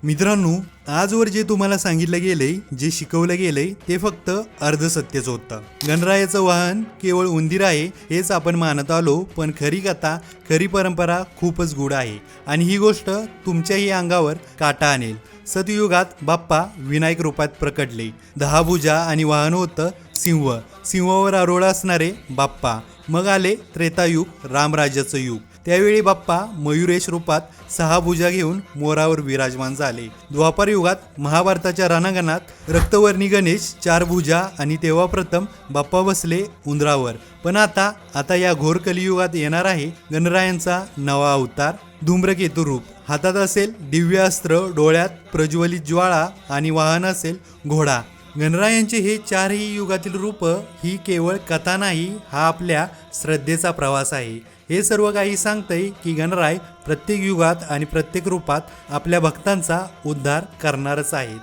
मित्रांनो, आजवर जे तुम्हाला सांगितलं गेलंय, जे शिकवलं गेलंय ते फक्त अर्धसत्यच होतं. गणरायाचं वाहन केवळ उंदीर आहे हेच आपण मानत आलो, पण खरी कथा, खरी परंपरा खूपच गूढ आहे आणि ही गोष्ट तुमच्याही अंगावर काटा आणेल. सतयुगात बाप्पा विनायक रूपात प्रकटले. 10 भुजा आणि वाहन होतं सिंह. सिंहावर आरोळ असणारे बाप्पा. मग आले त्रेतायुग, रामराज्याचं युग. त्यावेळी बाप्पा मयुरेश रूपात 6 भुजा घेऊन मोरावर विराजमान झाले. द्वापार युगात महाभारताच्या रणांगणात रक्तवर्णी गणेश 4 भुजा आणि तेव्हा प्रथम बाप्पा बसले उंदरावर. पण आता या घोर कलियुगात येणार आहे गणरायांचा नवा अवतार, धूम्रकेतू रूप. हातात असेल दिव्य अस्त्र, डोळ्यात प्रज्वलित ज्वाळा आणि वाहन असेल घोडा. गणरायांचे हे 4ही युगातील रूप ही केवळ कथा नाही, हा आपल्या श्रद्धेचा प्रवास आहे. हे सर्व काही सांगतंय की गणराय प्रत्येक युगात आणि प्रत्येक रूपात आपल्या भक्तांचा उद्धार करणारच आहेत.